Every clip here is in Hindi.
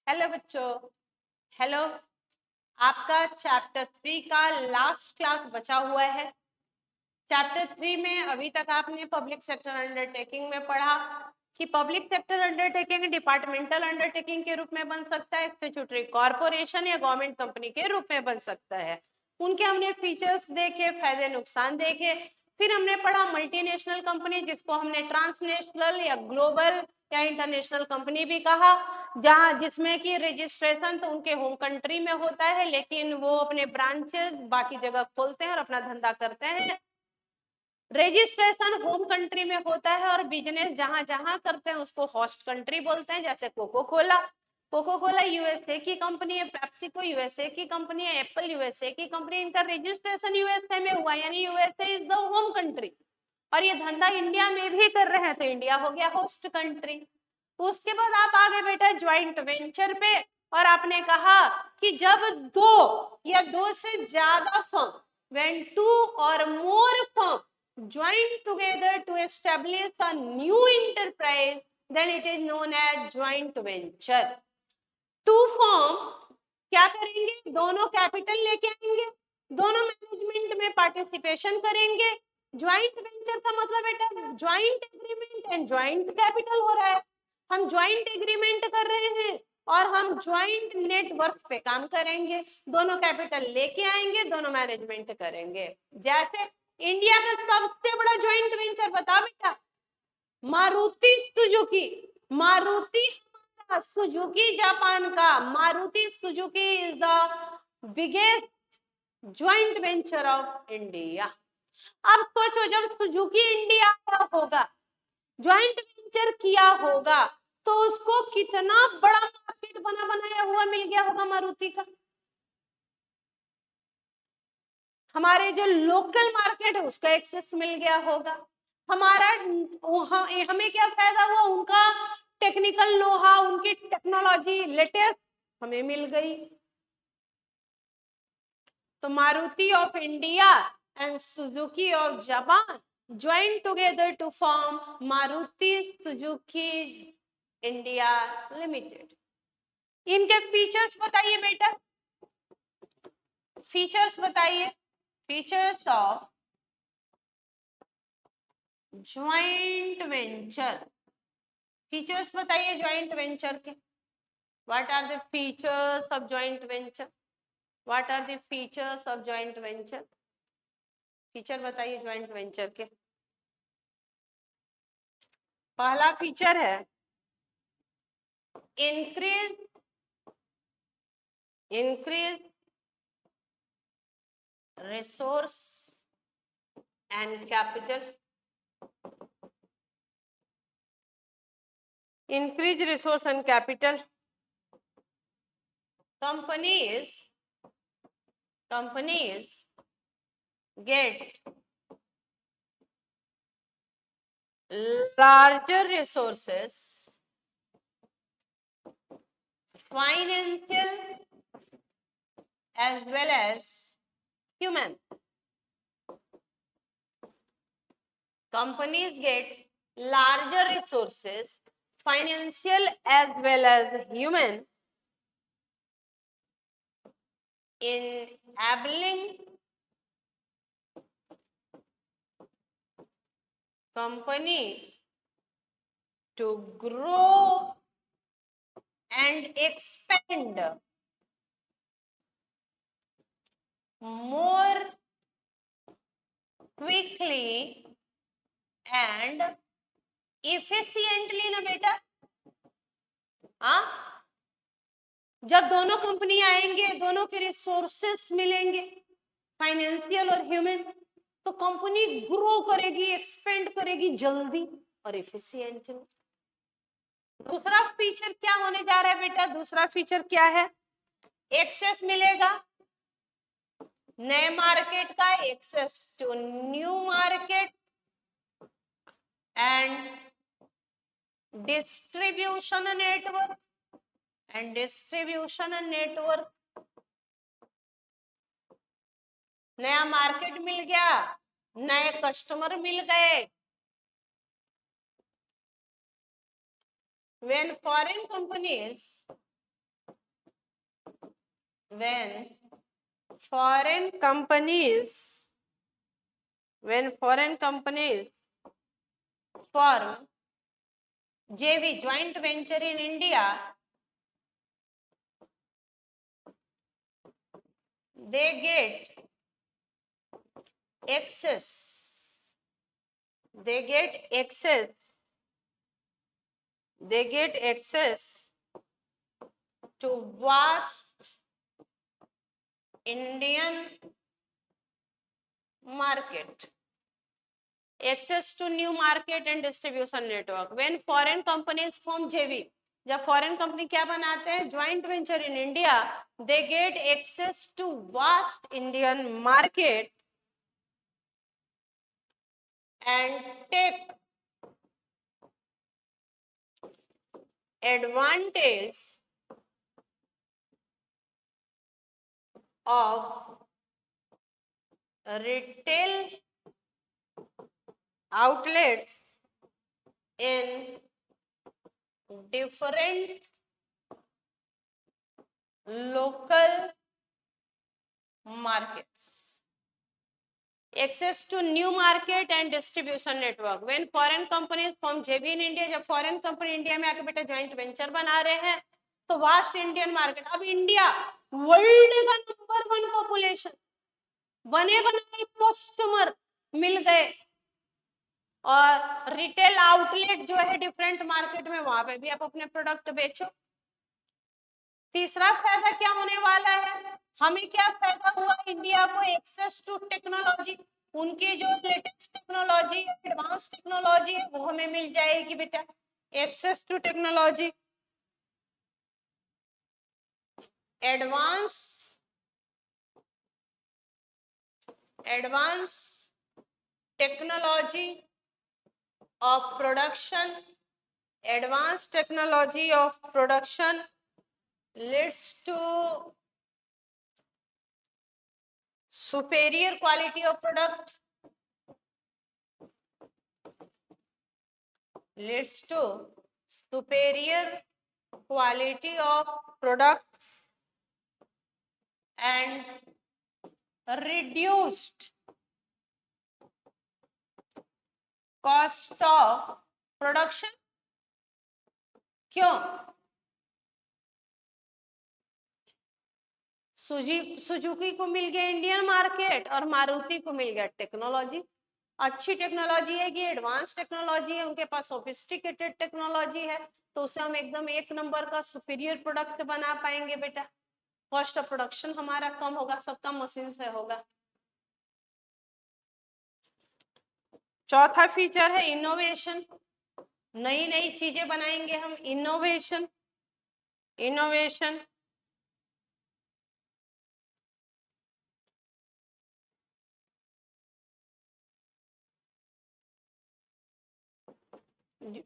हेलो बच्चों। हेलो। आपका चैप्टर 3 का लास्ट क्लास बचा हुआ है। चैप्टर 3 में अभी तक आपने पब्लिक सेक्टर अंडरटेकिंग में पढ़ा कि public sector undertaking departmental undertaking के रूप में बन सकता है, स्टैट्यूटरी कॉर्पोरेशन या गवर्नमेंट कंपनी के रूप में बन सकता है। उनके हमने फीचर्स देखे, फायदे नुकसान देखे। फिर हमने पढ़ा मल्टीनेशनल कंपनी, जिसको हमने ट्रांसनेशनल या ग्लोबल या इंटरनेशनल कंपनी भी कहा, जहां जिसमें कि रजिस्ट्रेशन तो उनके होम कंट्री में होता है, लेकिन वो अपने ब्रांचेस बाकी जगह खोलते हैं और अपना धंधा करते हैं। रजिस्ट्रेशन होम कंट्री में होता है और बिजनेस जहां जहां करते हैं उसको होस्ट कंट्री बोलते हैं। जैसे कोको कोला यूएसए की कंपनी है, पेप्सिको यूएसए की कंपनी है, एप्पल यूएसए की कंपनी। इनका रजिस्ट्रेशन यूएसए में हुआ, यानी USA is the home country. और ये धंधा इंडिया में भी कर रहे हैं तो इंडिया हो गया होस्ट कंट्री। उसके बाद आप आगे बेटा ज्वाइंट वेंचर पे, और आपने कहा कि जब दो या दो से ज्यादा firm, when two or more firm join together to establish a new enterprise, then it is known as joint venture. Two firm क्या करेंगे? दोनों कैपिटल लेके आएंगे, दोनों मैनेजमेंट में पार्टिसिपेशन करेंगे। ज्वाइंट वेंचर का मतलब बेटा joint agreement and joint capital हो रहा है। हम ज्वाइंट एग्रीमेंट कर रहे हैं और हम ज्वाइंट नेटवर्थ पे काम करेंगे। दोनों कैपिटल लेके आएंगे, दोनों मैनेजमेंट करेंगे। जैसे इंडिया का सबसे बड़ा ज्वाइंट वेंचर बता बेटा, Maruti Suzuki. Maruti Suzuki Japan का, Maruti Suzuki is the biggest joint venture of India. अब सोचो, जब सुजुकी इंडिया का होगा, ज्वाइंट वेंचर किया होगा, तो उसको कितना बड़ा मार्केट बना बनाया हुआ मिल गया होगा मारुति का। हमारे जो लोकल मार्केट है उसका एक्सेस मिल गया होगा। हमारा हमें क्या फायदा हुआ? उनका टेक्निकल नोहा, उनकी टेक्नोलॉजी लेटेस्ट हमें मिल गई। तो Maruti of India and Suzuki of Japan join together to form Maruti Suzuki India limited. इनके फीचर्स बताइए बेटा, फीचर्स बताइए। Features of joint venture, features बताइए ज्वाइंट वेंचर के। What are the features of joint venture? What are the features of joint venture? Feature बताइए ज्वाइंट वेंचर के। पहला फीचर है increase resource and capital. increase resource and capital. Companies get larger resources, financial as well as human. Companies get larger resources, financial as well as human, enabling company to grow and expand more quickly and efficiently ना बेटा। हाँ, जब दोनों कंपनी आएंगे, दोनों के रिसोर्सेस मिलेंगे, फाइनेंशियल और ह्यूमन, तो कंपनी ग्रो करेगी, एक्सपेंड करेगी जल्दी और एफिशिएंटली। दूसरा फीचर क्या होने जा रहा है बेटा? दूसरा फीचर क्या है? एक्सेस मिलेगा नए मार्केट का, access to new market and distribution network नया मार्केट मिल गया, नए कस्टमर मिल गए। When foreign companies when foreign companies form JV, joint venture in India, they get access to vast Indian market, access to new market and distribution network. When foreign companies form JV, जब फॉरेन कंपनी क्या बनाते हैं, joint venture in India, they get access to vast Indian market and take advantage of retail outlets in different local markets. Access to new market and distribution network. When foreign companies form JV in India, जब foreign company इंडिया में आके बेटा joint venture बना रहे हैं, तो वास्ट इंडियन मार्केट, अब इंडिया वर्ल्ड का नंबर 1 पॉपुलेशन, बने बनाए कस्टमर मिल गए, और रिटेल आउटलेट जो है डिफरेंट मार्केट में, वहां पे भी आप अपने प्रोडक्ट बेचो। तीसरा फायदा क्या होने वाला है, हमें क्या फायदा हुआ, इंडिया को एक्सेस टू टेक्नोलॉजी, उनकी जो लेटेस्ट टेक्नोलॉजी, एडवांस टेक्नोलॉजी है, वो हमें मिल जाएगी बेटा। Access to technology, advance technology of production, advanced technology of production leads to superior quality of product, leads to superior quality of products and reduced cost of production. क्यों? सुजुकी को मिल गया इंडियन मार्केट और मारुति को मिल गया टेक्नोलॉजी, अच्छी टेक्नोलॉजी है, ये एडवांस टेक्नोलॉजी है, उनके पास सोफिस्टिकेटेड टेक्नोलॉजी है, तो उसे हम एकदम एक नंबर का सुपीरियर प्रोडक्ट बना पाएंगे बेटा। कॉस्ट ऑफ प्रोडक्शन हमारा कम होगा, सबका मशीन से होगा। चौथा फीचर है इनोवेशन, नई नई चीजें बनाएंगे हम, innovation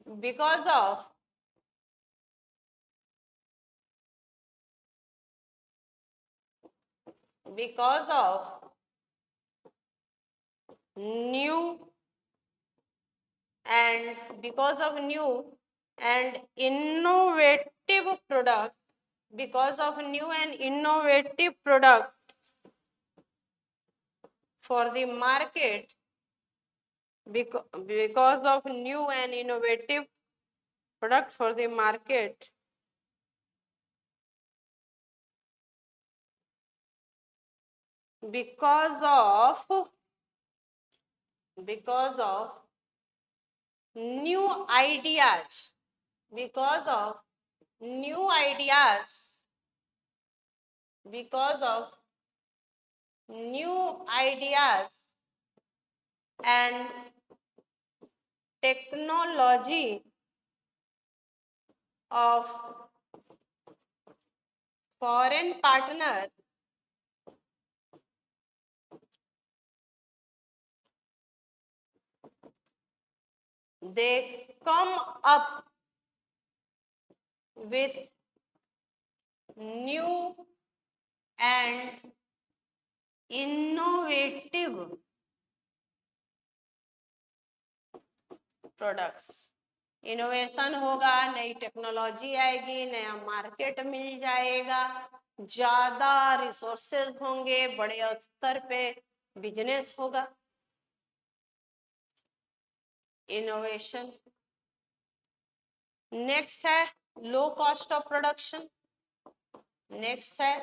because of new and innovative product, for the market, because of new and innovative product for the market, because of new ideas, and technology of foreign partner, they come up with new and innovative products, innovation होगा, नई टेक्नोलॉजी आएगी, नया मार्केट मिल जाएगा, ज्यादा रिसोर्सेज होंगे, बड़े स्तर पे बिजनेस होगा। इनोवेशन। नेक्स्ट है low cost of production. Next है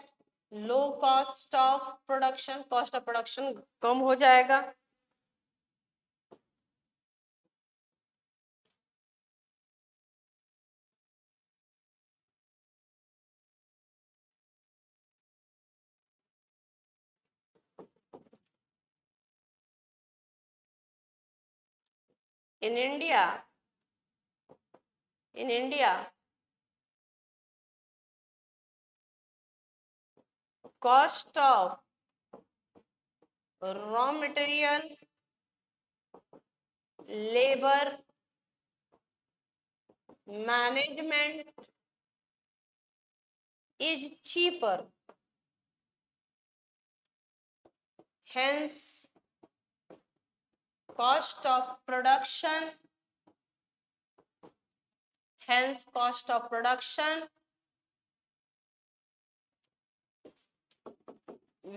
low cost of production, cost of production कम हो जाएगा। in India cost of raw material, labor, management is cheaper, hence cost of production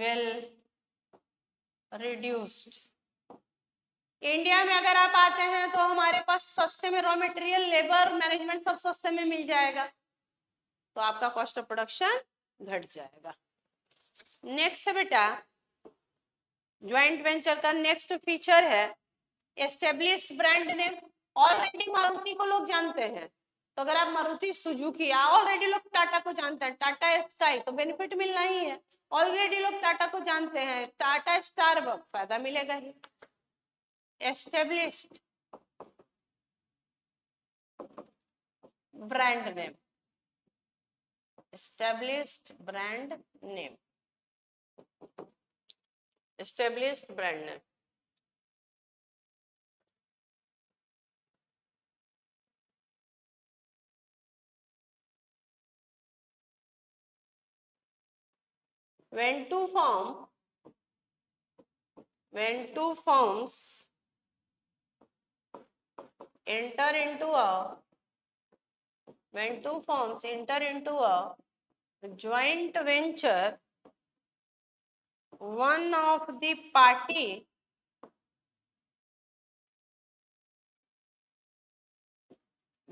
will reduced। India में अगर आप आते हैं तो हमारे पास सस्ते में रॉ मटेरियल, लेबर, मैनेजमेंट सब सस्ते में मिल जाएगा, तो आपका कॉस्ट ऑफ प्रोडक्शन घट जाएगा। नेक्स्ट बेटा ज्वाइंट वेंचर का नेक्स्ट फीचर है established brand name. Already Maruti को लोग जानते हैं, तो अगर आप मारुति सुजुकी, ऑलरेडी लोग टाटा को जानते हैं, टाटा स्काई, तो बेनिफिट मिलना ही है। ऑलरेडी लोग टाटा को जानते हैं, टाटा स्टारबक, फायदा मिलेगा ही। Established brand name, established brand name, established brand name। when two firms enter into a joint venture, one of the party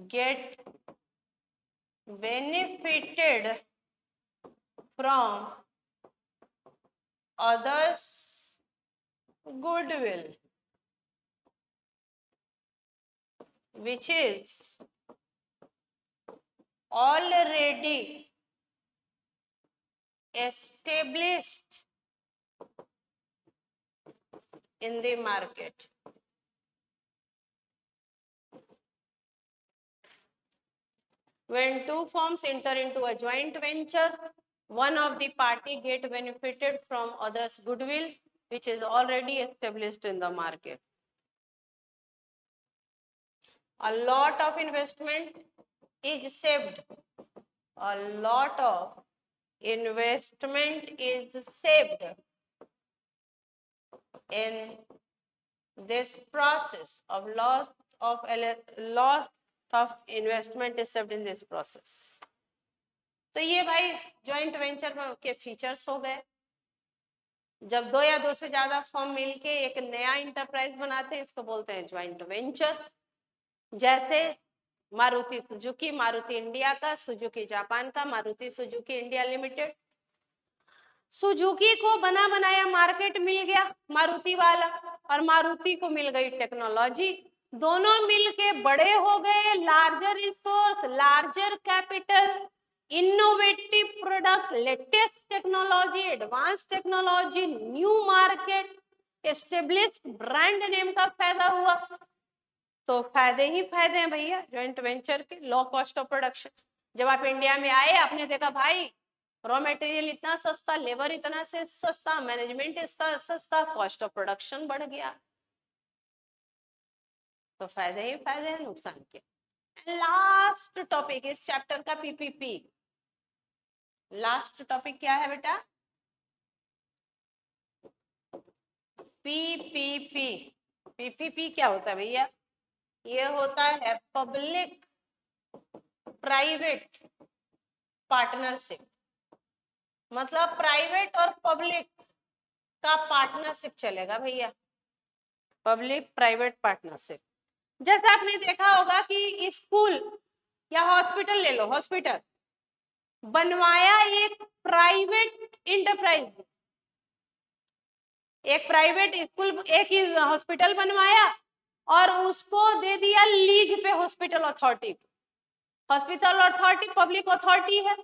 get benefited from others' goodwill, which is already established in the market। When two firms enter into a joint venture, one of the party get benefited from others' goodwill, which is already established in the market। A lot of investment is saved. A lot of investment is saved in this process of lot of investment is saved in this process। तो ये भाई जॉइंट वेंचर के फीचर्स हो गए। जब दो या दो से ज्यादा फर्म मिलके एक नया इंटरप्राइज बनाते हैं, इसको बोलते हैं ज्वाइंट वेंचर। जैसे मारुति सुजुकी, मारुति इंडिया का, सुजुकी जापान का, Maruti Suzuki India limited. Suzuki को बना बनाया मार्केट मिल गया मारुति वाला, और मारुति को मिल गई टेक्नोलॉजी, दोनों मिलके बड़े हो गए, larger resource, larger capital, innovative product, latest technology, advance technology, new market, established brand name का फायदा हुआ। तो फायदे ही फायदे हैं भैया ज्वाइंट वेंचर के। लो कॉस्ट ऑफ प्रोडक्शन, जब आप इंडिया में आए आपने देखा भाई रॉ मटेरियल इतना सस्ता, लेबर इतना से सस्ता, मैनेजमेंट इतना सस्ता, कॉस्ट ऑफ प्रोडक्शन बढ़ गया, तो फायदे ही फायदे हैं, नुकसान के। लास्ट टॉपिक इस चैप्टर का पीपीपी। लास्ट टॉपिक क्या है बेटा? पीपीपी। पीपीपी क्या होता है भैया? ये होता है पब्लिक प्राइवेट पार्टनरशिप, मतलब प्राइवेट और पब्लिक का पार्टनरशिप चलेगा भैया, पब्लिक प्राइवेट पार्टनरशिप। जैसे आपने देखा होगा कि स्कूल या हॉस्पिटल ले लो, हॉस्पिटल बनवाया एक प्राइवेट इंटरप्राइज, एक प्राइवेट स्कूल, एक हॉस्पिटल बनवाया और उसको दे दिया लीज पे हॉस्पिटल अथॉरिटी को। हॉस्पिटल अथॉरिटी पब्लिक अथॉरिटी है,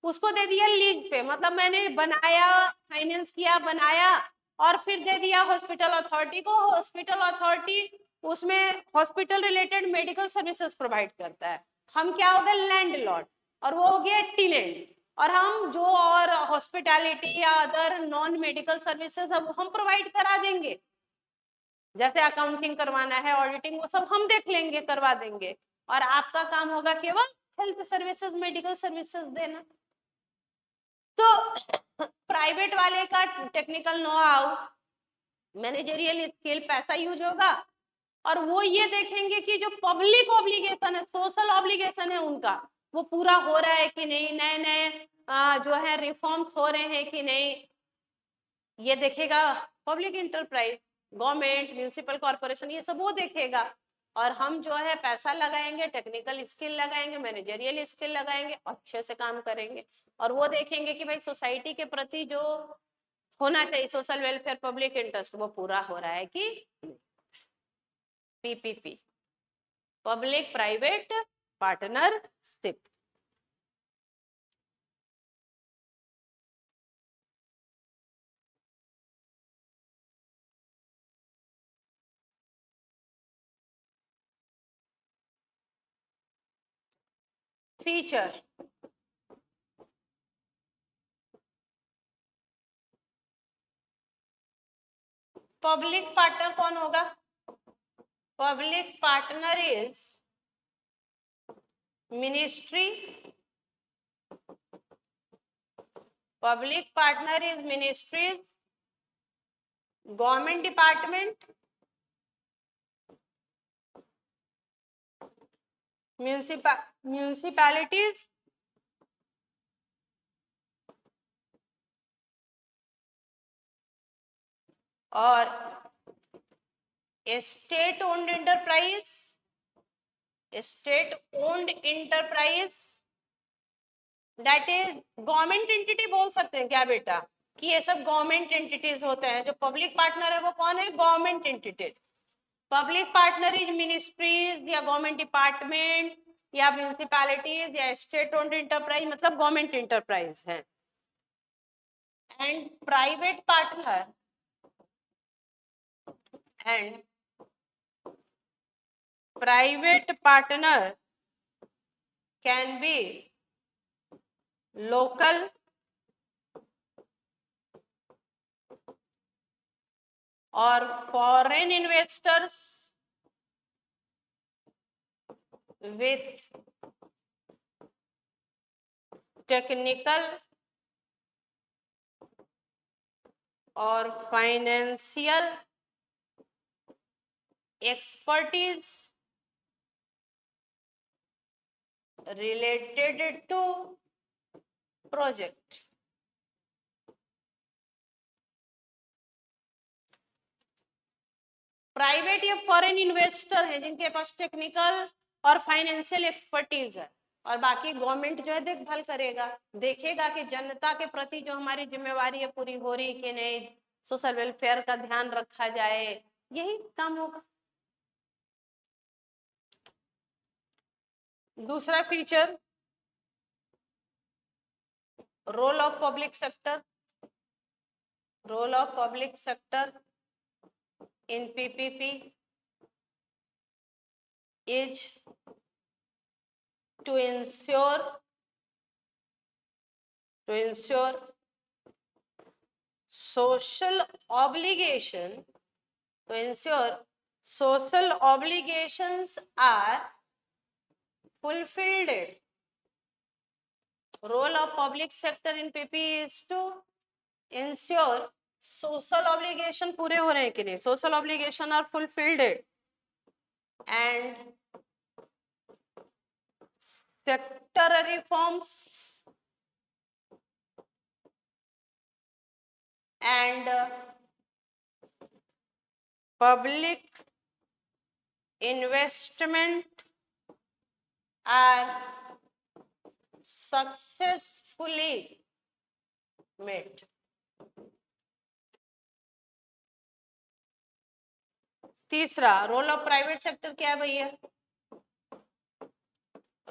उसको दे दिया लीज पे, मतलब मैंने बनाया, फाइनेंस किया, बनाया और फिर दे दिया हॉस्पिटल अथॉरिटी को। हॉस्पिटल अथॉरिटी उसमें hospital related medical services provide करता है। हम क्या हो गए, लैंडलॉर्ड, और वो हो गया टेनेंट। और हम जो और हॉस्पिटैलिटी या अदर नॉन मेडिकल सर्विसेज हम प्रोवाइड करा देंगे, जैसे अकाउंटिंग करवाना है, ऑडिटिंग, वो सब हम देख लेंगे, करवा देंगे। और आपका काम होगा केवल हेल्थ सर्विसेज, मेडिकल सर्विसेज देना। तो प्राइवेट वाले का technical know how, managerial skill, पैसा यूज होगा, और वो ये देखेंगे कि जो पब्लिक ऑब्लिगेशन है, सोशल ऑब्लिगेशन है उनका, वो पूरा हो रहा है कि नहीं, नए नए जो है रिफॉर्म्स हो रहे हैं कि नहीं, ये देखेगा public enterprise, government, municipal corporation, ये सब वो देखेगा। और हम जो है पैसा लगाएंगे, टेक्निकल स्किल लगाएंगे, मैनेजरियल स्किल लगाएंगे, अच्छे से काम करेंगे। और वो देखेंगे कि भाई सोसाइटी के प्रति जो होना चाहिए, सोशल वेलफेयर, पब्लिक इंटरेस्ट, वो पूरा हो रहा है कि PPP, public private partnership. Feature, public partner कौन होगा, public partner is ministry, public partner is ministries, government department, municipalities, और state owned enterprise, state owned enterprise, that is government entity बोल सकते हैं क्या बेटा, कि ये सब गवर्नमेंट एंटिटीज होते हैं। जो पब्लिक पार्टनर है वो कौन है, government entities. Public partner is ministries या गवर्नमेंट डिपार्टमेंट या म्यूनिसिपैलिटीज या स्टेट ओन्ड एंटरप्राइज, मतलब गवर्नमेंट एंटरप्राइज है। And private partner, and private partner can be local और फॉरेन इन्वेस्टर्स with technical और financial expertise related to project। Private या फॉरेन इन्वेस्टर है जिनके पास टेक्निकल और फाइनेंशियल एक्सपर्टीज है, और बाकी गवर्नमेंट जो है देखभाल करेगा, देखेगा कि जनता के प्रति जो हमारी जिम्मेवारी है पूरी हो रही कि नहीं, सोशल वेलफेयर का ध्यान रखा जाए, यही काम होगा। दूसरा feature, role of public sector, role of public sector in PPP is to ensure social obligation, to ensure social obligations are fulfilled. Role of public sector in PP is to ensure social obligation पूरे हो रहे हैं कि नहीं, social obligation are fulfilled, and sector reforms and public investment are successfully made. तीसरा, रोल ऑफ प्राइवेट सेक्टर क्या है भैया?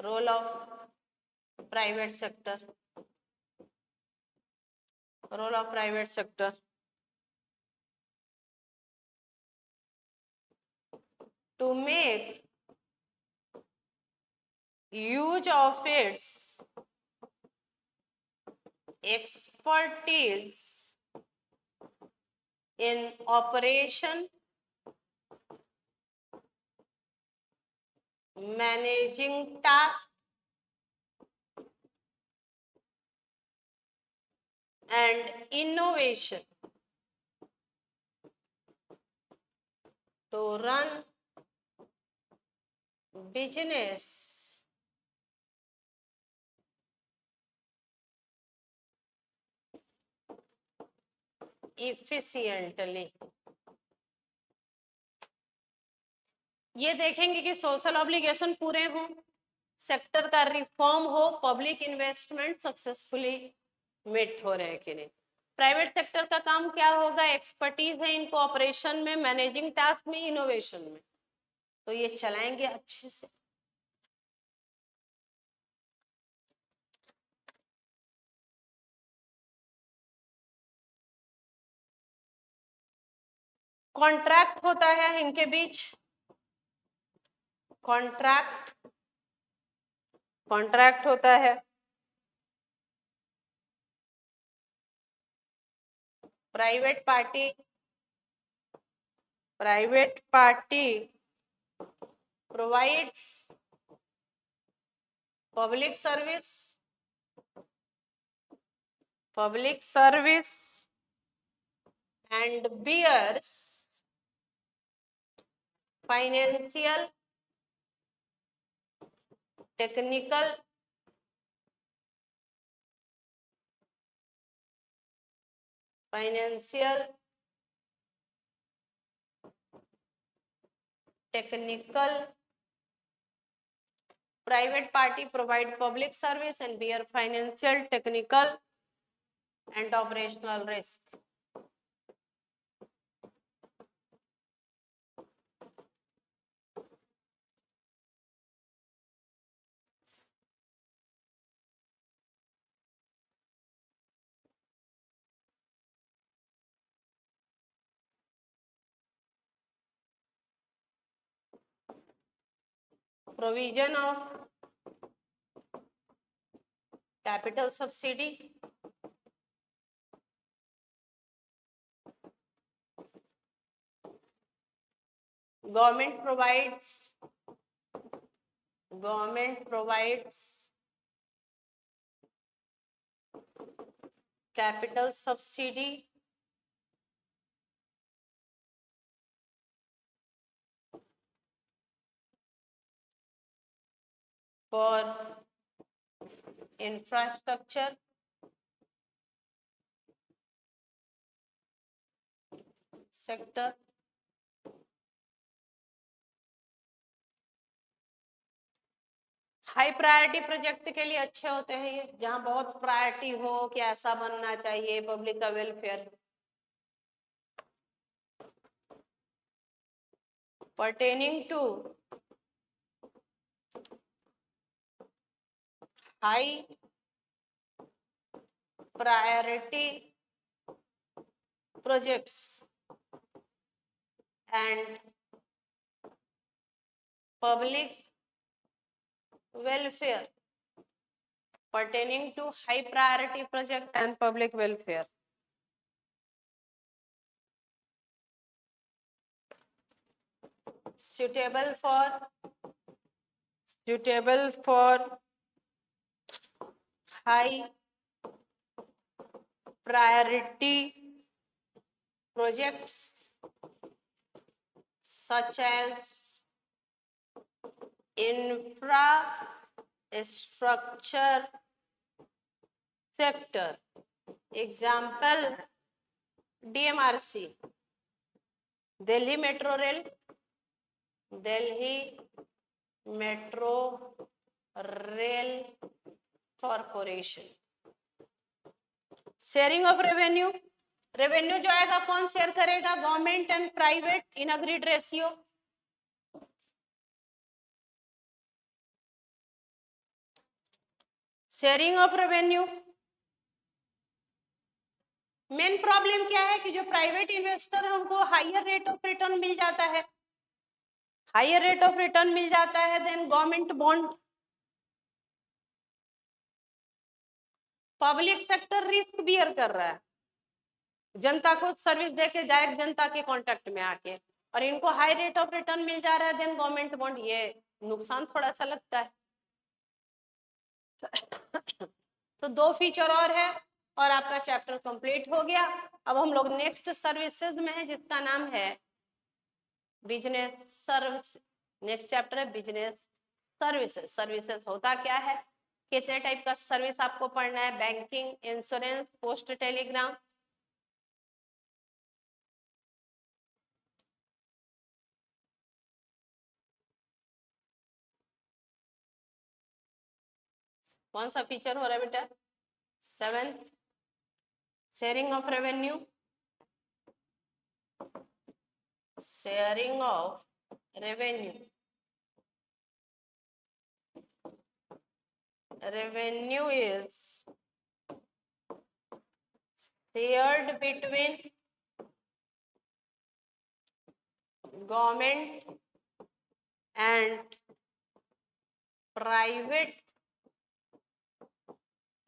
Role of private sector, role of private sector to make use of its expertise in operation, managing tasks, and innovation to run business efficiently. ये देखेंगे कि सोशल ऑब्लिगेशन पूरे हों, सेक्टर का रिफॉर्म हो, पब्लिक इन्वेस्टमेंट सक्सेसफुली मेट हो रहे हैं कि नहीं. प्राइवेट सेक्टर का काम क्या होगा? एक्सपर्टीज है इनको ऑपरेशन में, मैनेजिंग टास्क में, इनोवेशन में, तो ये चलाएंगे अच्छे से. कॉन्ट्रैक्ट होता है इनके बीच, कॉन्ट्रैक्ट होता है. Private party provides public service and bears financial, technical, private party provide public service and bear financial, technical and operational risk. Provision of capital subsidy, government provides capital subsidy for infrastructure sector. High priority project के लिए अच्छे होते हैं ये, जहां बहुत प्रायोरिटी हो कि ऐसा बनना चाहिए, पब्लिक का welfare. pertaining to high priority projects and public welfare, pertaining to high priority project and public welfare. Suitable for high priority projects such as infrastructure sector, example DMRC, Delhi Metro Rail, Delhi Metro Rail Corporation. Sharing of revenue, revenue जो आएगा कौन शेयर करेगा? Government and private in agreed ratio. Sharing of revenue, main problem क्या है कि जो प्राइवेट इन्वेस्टर है उनको हायर रेट ऑफ रिटर्न मिल जाता है, हायर रेट ऑफ रिटर्न मिल जाता है than government bond. Public sector risk bear कर रहा है, जनता को सर्विस देके डायरेक्ट जनता के कॉन्टेक्ट में आके, और इनको हाई रेट ऑफ रिटर्न मिल जा रहा है देन गवर्नमेंट बॉन्ड. ये नुकसान थोड़ा सा लगता है. तो 2 फीचर और है और आपका चैप्टर कंप्लीट हो गया. अब हम लोग नेक्स्ट सर्विसेज में है जिसका नाम है बिजनेस सर्विस. नेक्स्ट चैप्टर है बिजनेस सर्विसेज. सर्विसेज होता क्या है, कितने टाइप का सर्विस आपको पढ़ना है? Banking, insurance, post Telegram. कौन सा फीचर हो रहा है बेटा? 7th, sharing of revenue. Sharing of revenue, revenue is shared between government and private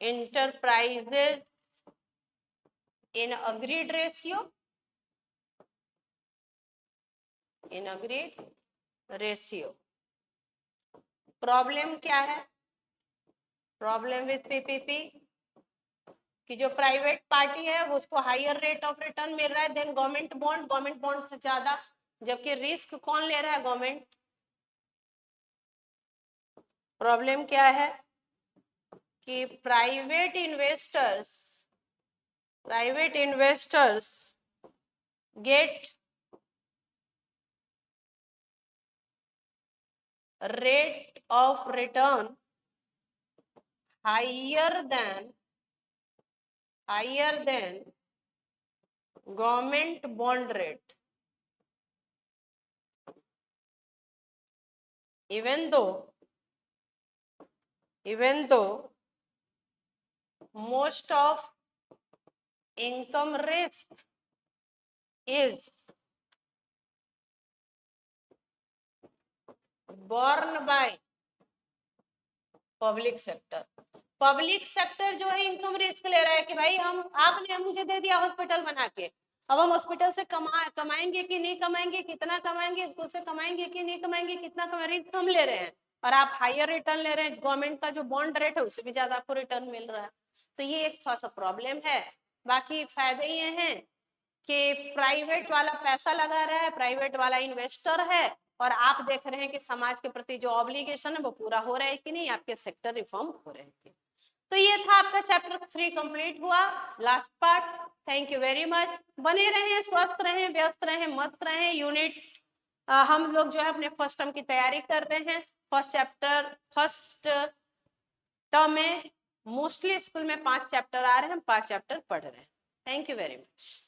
enterprises in agreed ratio. In agreed ratio. Problem क्या है? प्रॉब्लम विथ पीपीपी कि जो प्राइवेट पार्टी है वो उसको हायर रेट ऑफ रिटर्न मिल रहा है than government bond, government bond से ज्यादा, जबकि रिस्क कौन ले रहा है? गवर्नमेंट. प्रॉब्लम क्या है कि private investors get rate of return higher than government bond rate, even though most of income risk is borne by public sector. Public sector जो है इनकम रिस्क ले रहा है कि भाई आपने मुझे दे दिया हॉस्पिटल बना के, अब हम हॉस्पिटल से कमाएंगे कि नहीं कमाएंगे, कितना कमाएंगे, स्कूल से कमाएंगे कि नहीं कमाएंगे, कितना कमाएंगे, रिस्क हम ले रहे हैं और आप हायर रिटर्न ले रहे हैं. गवर्नमेंट का जो बॉन्ड रेट है उससे भी ज्यादा आपको रिटर्न मिल रहा है. तो ये एक थोड़ा सा प्रॉब्लम है. बाकी फायदे ये हैं कि प्राइवेट वाला पैसा लगा रहा है, प्राइवेट वाला इन्वेस्टर है और आप देख रहे हैं कि समाज के प्रति जो ऑब्लिगेशन है वो पूरा हो रहा है कि नहीं, आपके सेक्टर रिफॉर्म हो रहे हैं. तो ये था आपका चैप्टर 3 कंप्लीट हुआ, last part. Thank you very much. बने रहें, स्वस्थ रहें, व्यस्त रहें, मस्त रहें. यूनिट हम लोग जो है अपने फर्स्ट टर्म की तैयारी कर रहे हैं. फर्स्ट टर्म में मोस्टली स्कूल में 5 चैप्टर आ रहे हैं, हम 5 चैप्टर पढ़ रहे हैं. Thank you very much.